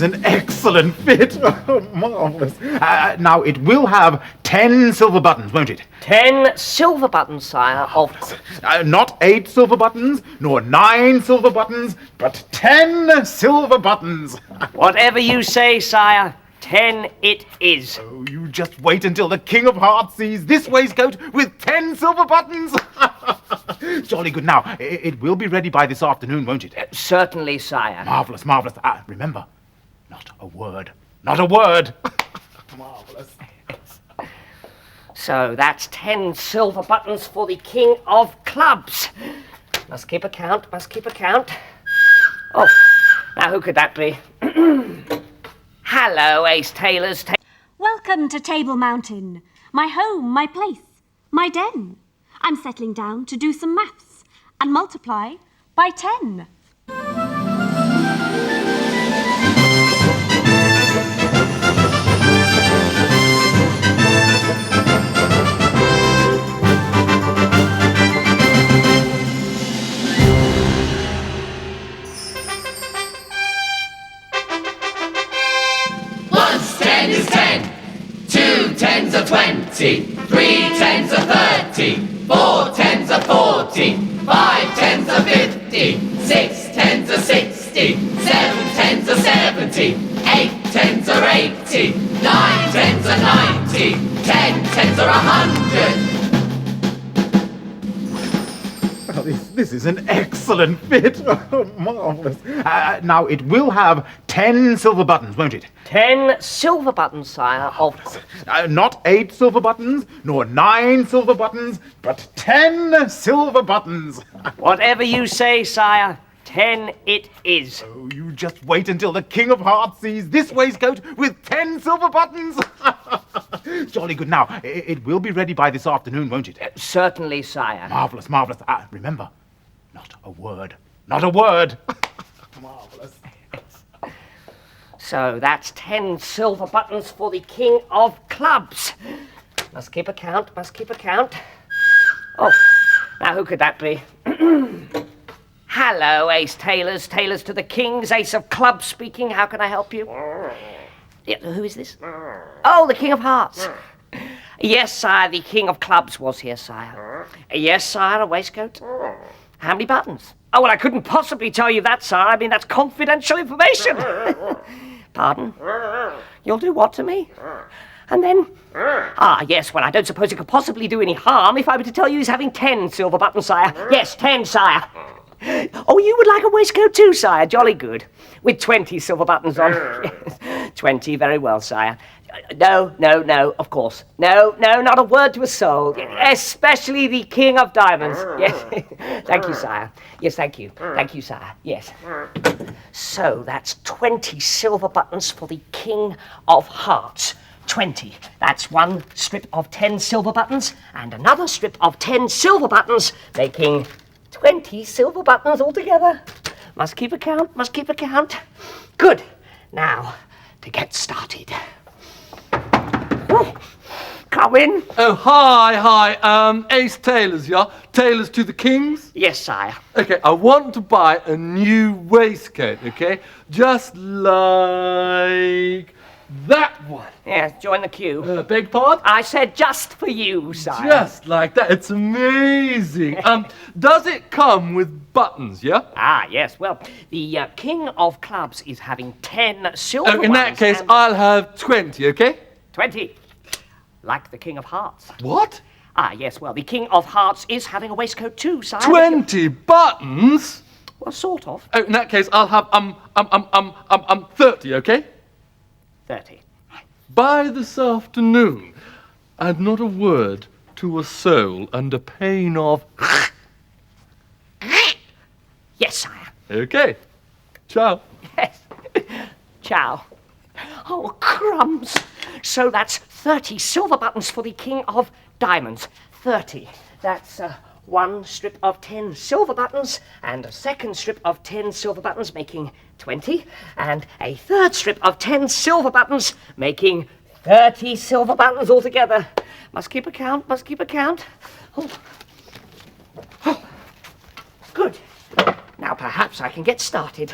is an excellent fit. Oh, marvellous. Now, it will have 10 silver buttons, won't it? 10 silver buttons, sire, of course. Not 8 silver buttons, nor 9 silver buttons, but 10 silver buttons. Whatever you say, sire, 10 it is. Oh, you just wait until the King of Hearts sees this waistcoat with 10 silver buttons. Jolly good. Now, it will be ready by this afternoon, won't it? Certainly, sire. Marvellous, marvellous. Remember, not a word. Not a word. Marvellous. So that's 10 silver buttons for the King of Clubs. Must keep a count, must keep a count. Oh, now who could that be? Hello, Ace Tailors. Welcome to Table Mountain, my home, my place, my den. I'm settling down to do some maths and multiply by 10. Once 10 is 10, 2 tens are 20, 3 tens are 30, 4 tens are 40, 5 tens are 50, 6 tens are 60, 7 tens are 70, 8 tens are 80, 9 tens are 90, 10 tens are 100. Oh, this is an excellent fit. Oh, marvellous. Now, it will have 10 silver buttons, won't it? 10 silver buttons, sire, of course. Not 8 silver buttons, nor 9 silver buttons, but 10 silver buttons. Whatever you say, sire, 10 it is. Oh, you just wait until the King of Hearts sees this waistcoat with 10 silver buttons. Jolly good. Now, it will be ready by this afternoon, won't it? Certainly, sire. Marvellous, marvellous. Remember, not a word. Not a word. Marvellous. So that's 10 silver buttons for the King of Clubs. Must keep a count, must keep a count. Oh, now who could that be? Hello, Ace Tailors. Tailors to the King's Ace of Clubs speaking. How can I help you? Yeah, who is this? Oh, the King of Hearts. Yes, sire, the King of Clubs was here, sire. Yes, sire, a waistcoat. How many buttons? Oh, well, I couldn't possibly tell you that, sire. I mean, that's confidential information. Pardon? You'll do what to me? And then? Ah, yes, well, I don't suppose it could possibly do any harm if I were to tell you he's having 10 silver buttons, sire. Yes, 10, sire. Oh, you would like a waistcoat too, sire? Jolly good. With 20 silver buttons on. Yes. 20, very well, sire. No, of course. No, not a word to a soul. Especially the King of Diamonds. Yes. Thank you, sire. Yes, thank you. Thank you, sire. Yes. So that's 20 silver buttons for the King of Hearts. 20. That's one strip of 10 silver buttons and another strip of 10 silver buttons, making 20 silver buttons altogether. Must keep a count, must keep a count. Good. Now, to get started. Come in. Oh, hi. Ace Tailors, yeah? Tailors to the Kings? Yes, sire. Okay, I want to buy a new waistcoat, okay? Just like that one. Yes, join the queue. Beg pardon? I said just for you, sire. Just like that. It's amazing. Does it come with buttons, yeah? Ah, yes. Well, the King of Clubs is having 10 silver Oh, in that ones case, and I'll have 20, okay? 20. Like the King of Hearts. What? Ah, yes. Well, the King of Hearts is having a waistcoat too, sire. 20 buttons? Well, sort of. Oh, in that case, I'll have 30, okay? 30. By this afternoon, and not a word to a soul under pain of... Yes, sire. Okay. Ciao. Yes. Ciao. Oh, crumbs. So that's 30 silver buttons for the King of Diamonds. 30. That's one strip of 10 silver buttons and a second strip of 10 silver buttons, making 20. And a third strip of 10 silver buttons, making 30 silver buttons altogether. Must keep a count, must keep a count. Oh. Good. Now perhaps I can get started.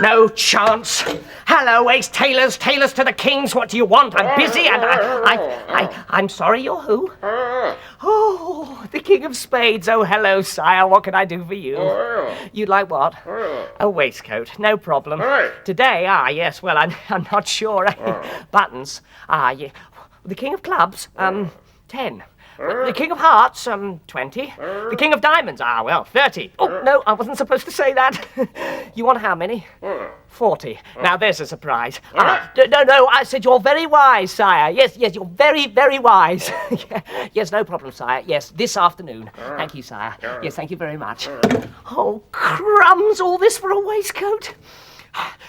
No chance. Hello, ace tailors, tailors to the kings. What do you want? I'm busy and I'm sorry, you're who? Oh, the king of spades. Oh, hello, sire. What can I do for you? You'd like what? A waistcoat. No problem. Today, yes, well, I'm not sure. Buttons. Yeah. The king of clubs, 10. The king of hearts, 20. The king of diamonds, well, 30. Oh, no, I wasn't supposed to say that. You want how many? 40. Now, there's a surprise. No, I said you're very wise, sire. Yes, you're very, very wise. Yes, no problem, sire. Yes, this afternoon. Thank you, sire. Yes, thank you very much. Oh, crumbs, all this for a waistcoat?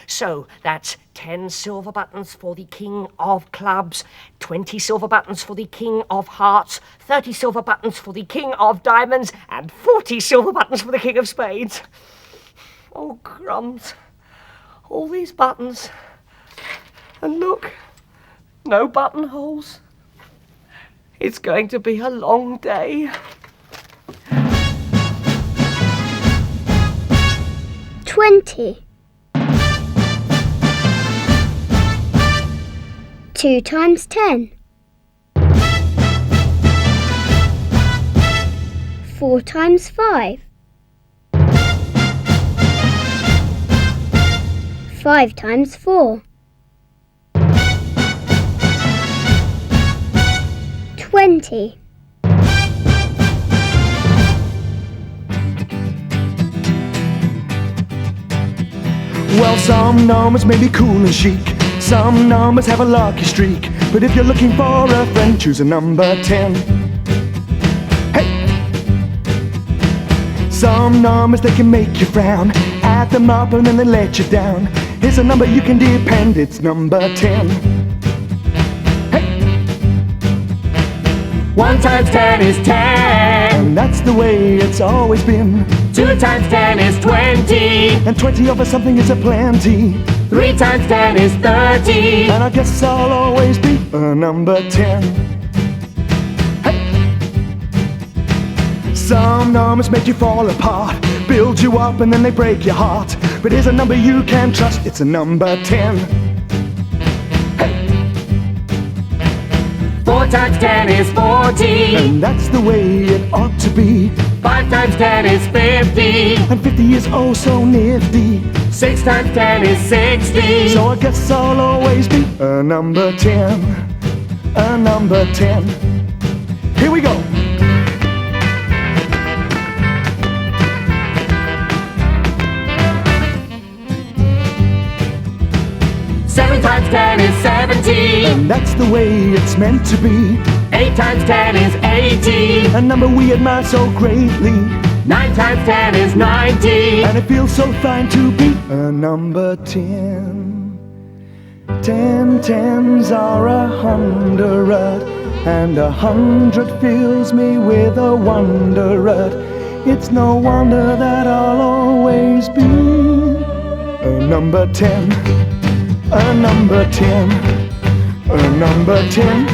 So, that's 10 silver buttons for the king of clubs, 20 silver buttons for the king of hearts, 30 silver buttons for the king of diamonds, and 40 silver buttons for the king of spades. Oh, crumbs. All these buttons. And look, no buttonholes. It's going to be a long day. 20. 2 times 10. 4 times 5. 5 times 4. 20. Well, some numbers may be cool and chic, some numbers have a lucky streak, but if you're looking for a friend, choose a number 10. Hey! Some numbers, they can make you frown, add them up and then they let you down. Here's a number you can depend, it's number 10. Hey! 1 times 10 is 10. And that's the way it's always been. 2 times 10 is 20. And 20 over something is a plenty. 3 times 10 is 30. And I guess I'll always be a number 10. Hey! Some numbers make you fall apart, build you up and then they break your heart. But here's a number you can trust, it's a number 10. Hey! 4 times 10 is 40. And that's the way it ought to be. 5 times 10 is 50. And 50 is oh so nifty. 6 times 10 is 60. So I guess I'll always be a number 10. A number 10. Here we go. 7 times 10 is 70. And that's the way it's meant to be. 8 times 10 is 80. A number we admire so greatly. 9 times 10 is 90. And it feels so fine to be a number 10. 10 tens are 100, and 100 fills me with a wonderment. It's no wonder that I'll always be a number 10. A number 10. A number 10.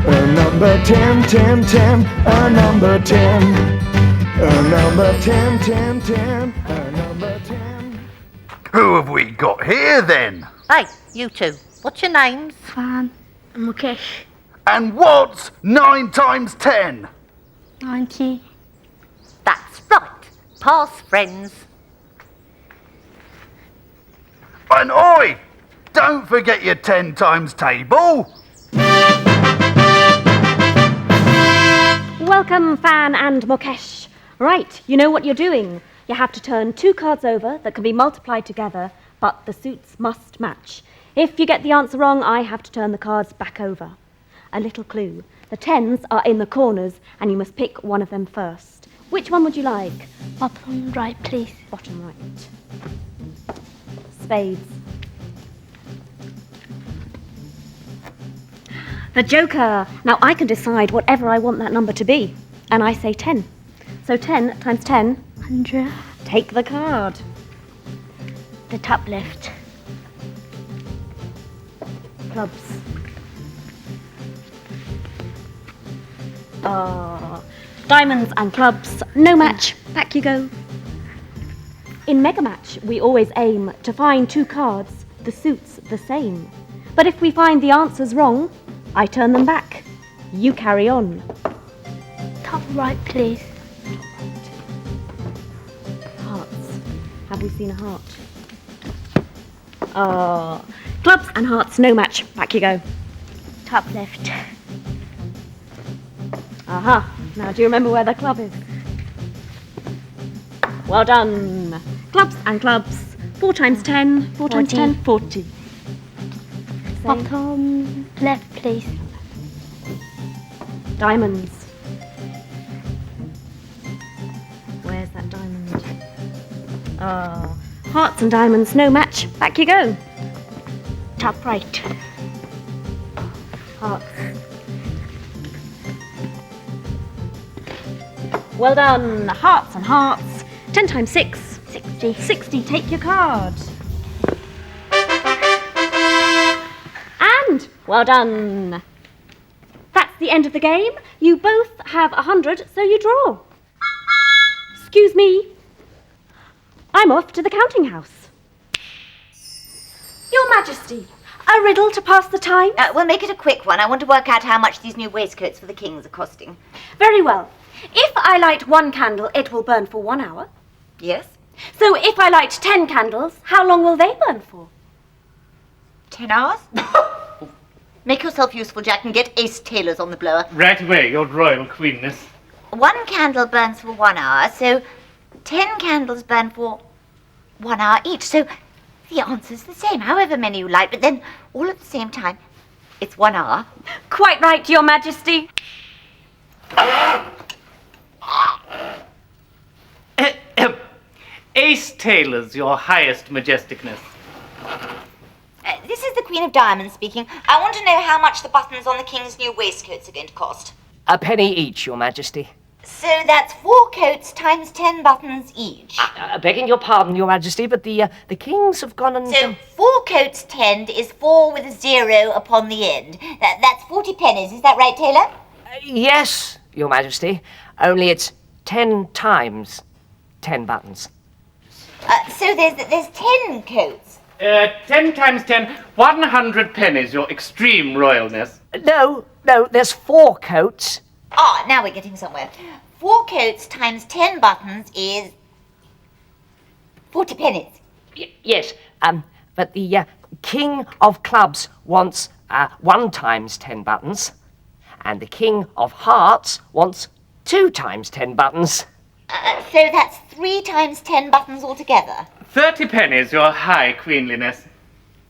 A number 10, 10, 10. A number 10. A number 10, 10, 10. A number 10. Who have we got here then? Hey, you two, what's your names? Fan and Mukesh. And what's 9 times 10? 90. That's right, past friends. And oi! Don't forget your 10 times table. Welcome, Fan and Mukesh. Right, you know what you're doing. You have to turn 2 cards over that can be multiplied together, but the suits must match. If you get the answer wrong, I have to turn the cards back over. A little clue. The 10s are in the corners, and you must pick one of them first. Which one would you like? Bottom right, please. Bottom right. Spades. The Joker. Now I can decide whatever I want that number to be. And I say 10. So 10 times 10. 100. Take the card. The top left. Clubs. Diamonds and clubs. No match. Back you go. In Megamatch, we always aim to find 2 cards, the suits the same. But if we find the answers wrong, I turn them back. You carry on. Top right, please. Hearts. Have we seen a heart? Clubs and hearts, no match. Back you go. Top left. Aha. Now do you remember where the club is? Well done. Clubs and clubs. 4 times 10. 4 times 10. 40. Bottom left, please. Diamonds. Where's that diamond? Hearts and diamonds, no match. Back you go. Top right. Hearts. Well done. Hearts and hearts. 10 times 6. 60. 60. Take your card. And well done. That's the end of the game. You both have 100, so you draw. Excuse me. I'm off to the counting house. Your Majesty, a riddle to pass the time? We'll make it a quick one. I want to work out how much these new waistcoats for the kings are costing. Very well. If I light 1 candle, it will burn for 1 hour. Yes? So if I light 10 candles, how long will they burn for? 10 hours? Make yourself useful, Jack, and get Ace Taylors on the blower. Right away, your royal queenness. 1 candle burns for 1 hour, so 10 candles burn for 1 hour each. So the answer's the same, however many you light, but then all at the same time, it's 1 hour. Quite right, Your Majesty. Ace Taylors, your highest majesticness. This is the Queen of Diamonds speaking. I want to know how much the buttons on the king's new waistcoats are going to cost. A penny each, Your Majesty. So that's 4 coats times 10 buttons each. Begging your pardon, Your Majesty, but the kings have gone and... So 4 coats 10 is 4 with a 0 upon the end. That's 40 pennies, is that right, Taylor? Yes, Your Majesty. Only it's 10 times 10 buttons. So there's 10 coats. 10 times 10, 100 pennies, your extreme royalness. No, there's 4 coats. Ah, now we're getting somewhere. 4 coats times 10 buttons is 40 pennies. Yes, but the king of clubs wants 1 times 10 buttons, and the king of hearts wants 2 times 10 buttons. So that's 3 times 10 buttons altogether. 30 pennies, your high queenliness.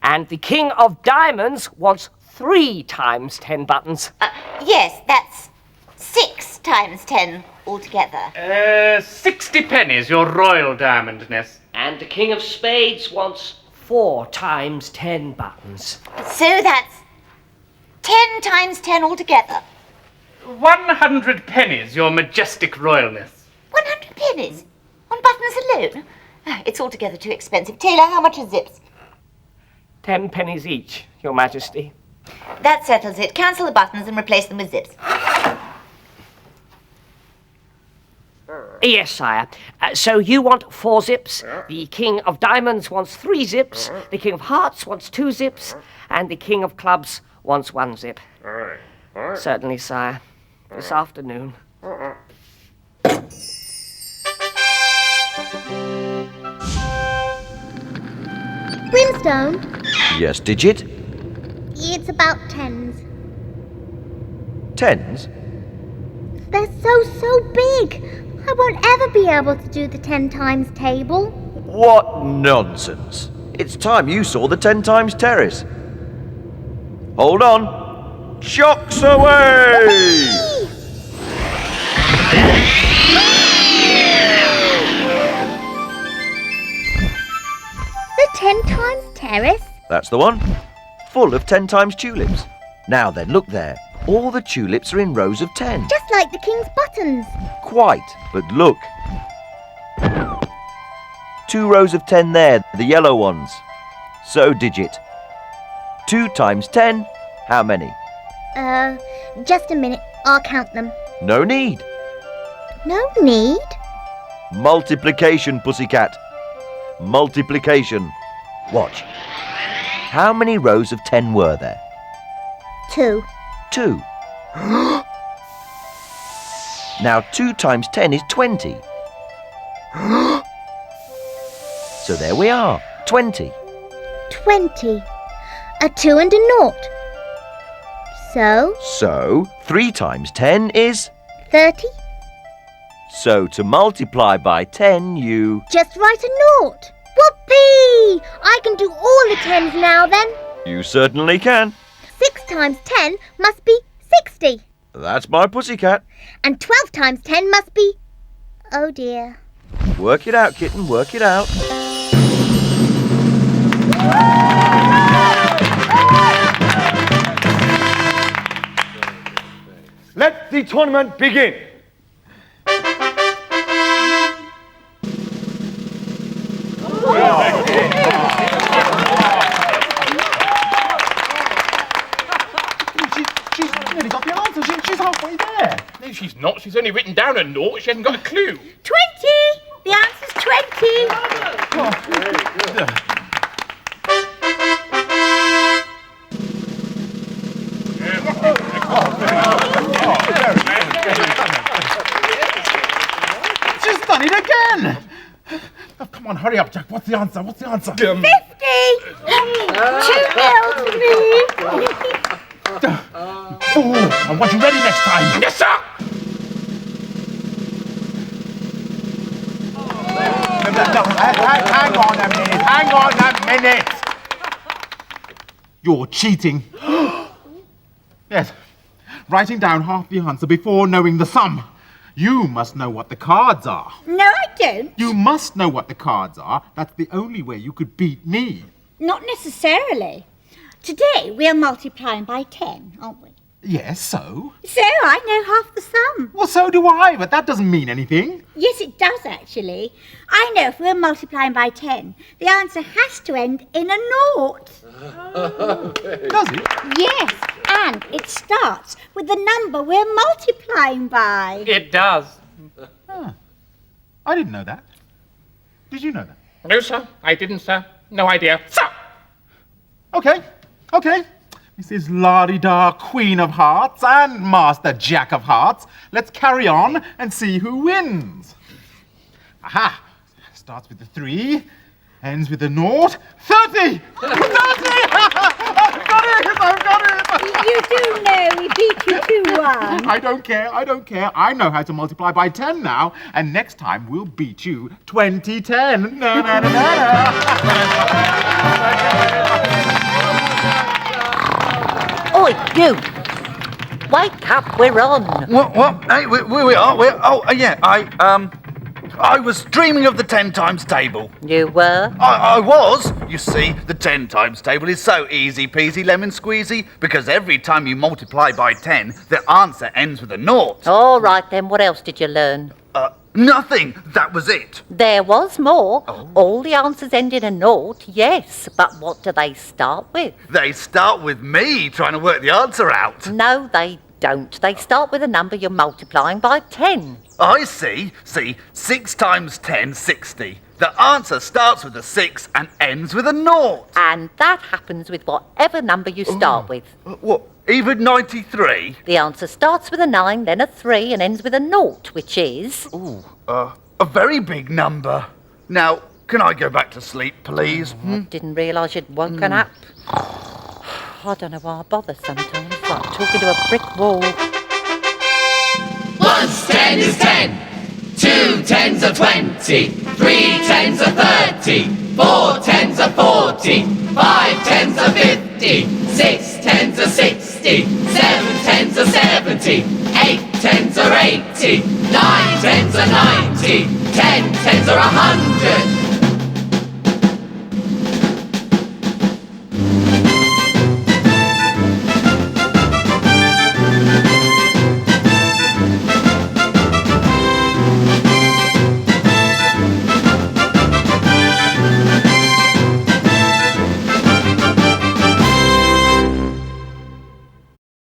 And the king of diamonds wants 3 times 10 buttons. Yes, that's 6 times 10 altogether. 60 pennies, your royal diamondness. And the king of spades wants 4 times 10 buttons. So that's 10 times 10 altogether. 100 pennies, your majestic royalness. 100 pennies? On buttons alone? It's altogether too expensive. Taylor, how much are zips? 10 pennies each, Your Majesty. That settles it. Cancel the buttons and replace them with zips. Yes, sire. So you want 4 zips, the king of diamonds wants 3 zips, the king of hearts wants 2 zips, and the king of clubs wants 1 zip. Certainly, sire. This afternoon. Brimstone? Yes, digit? It's about tens. Tens? They're so big. I won't ever be able to do the 10 times table. What nonsense. It's time you saw the 10 times terrace. Hold on. Chocks away! The 10 times terrace? That's the one. Full of 10 times tulips. Now then, look there. All the tulips are in rows of 10. Just like the king's buttons. Quite, but look. 2 rows of 10 there, the yellow ones. So, digit. 2 times 10, how many? Just a minute. I'll count them. No need. No need? Multiplication, pussycat. multiplication. Watch. How many rows of 10 were there? 2. 2. Now 2 times 10 is 20. So there we are, 20. 20. A 2 and a 0. So 3 times 10 is... 30. So to multiply by 10 you... Just write a 0. Whoopee! I can do all the 10s now then. You certainly can. 6 times 10 must be 60. That's my pussycat. And 12 times 10 must be... Oh dear. Work it out, kitten, work it out. Let the tournament begin. She's nearly got the answer. She's halfway there. No, she's not. She's only written down a naught. She hasn't got a clue. 20! The answer's 20. She's done it again. Oh, come on, hurry up, Jack. What's the answer? 50! 2-0 to me. Oh, I want you ready next time. Yes, sir. No, hang on a minute. You're cheating. Yes, writing down half the answer before knowing the sum. You must know what the cards are. No, I don't. You must know what the cards are. That's the only way you could beat me. Not necessarily. Today we are multiplying by 10, aren't we? Yes, so? So I know half the sum. Well, so do I, but that doesn't mean anything. Yes, it does actually. I know if we're multiplying by 10, the answer has to end in a 0. Does it? Yes, and it starts with the number we're multiplying by. It does. I didn't know that. Did you know that? No, sir. I didn't, sir. No idea. Sir! Okay. Mrs. La-di-da, Queen of Hearts and Master Jack of Hearts. Let's carry on and see who wins. Aha! Starts with the 3, ends with the 0. 30! 30! I've got it! You do know we beat you 2-1. I don't care. I know how to multiply by 10 now, and next time we'll beat you 20-10. Na, na, na, na, na. Oi, you! Wake up, we're on. What? Hey, we are. I was dreaming of the 10 times table. You were? I was. You see, the 10 times table is so easy peasy lemon squeezy because every time you multiply by 10, the answer ends with a 0. All right then, what else did you learn? Nothing. That was it. There was more. Oh. All the answers end in a 0, yes, but what do they start with? They start with me trying to work the answer out. No, they don't. They start with a number you're multiplying by 10. I see. 6 times 10, 60. The answer starts with a 6 and ends with a 0. And that happens with whatever number you start with. What? Even 93? The answer starts with a 9, then a 3, and ends with a 0, which is... A very big number. Now, can I go back to sleep, please? I didn't realise you'd woken up. I don't know why I bother sometimes. It's like talking to a brick wall. Once 10 is 10, 2 10s are 20, 3 10s are 30, 4 10s are 40, 5 10s are 50, 6 10s are 60, 7 10s are 70, 8 10s are 80, 9 10s are 90, 10 10s are 100.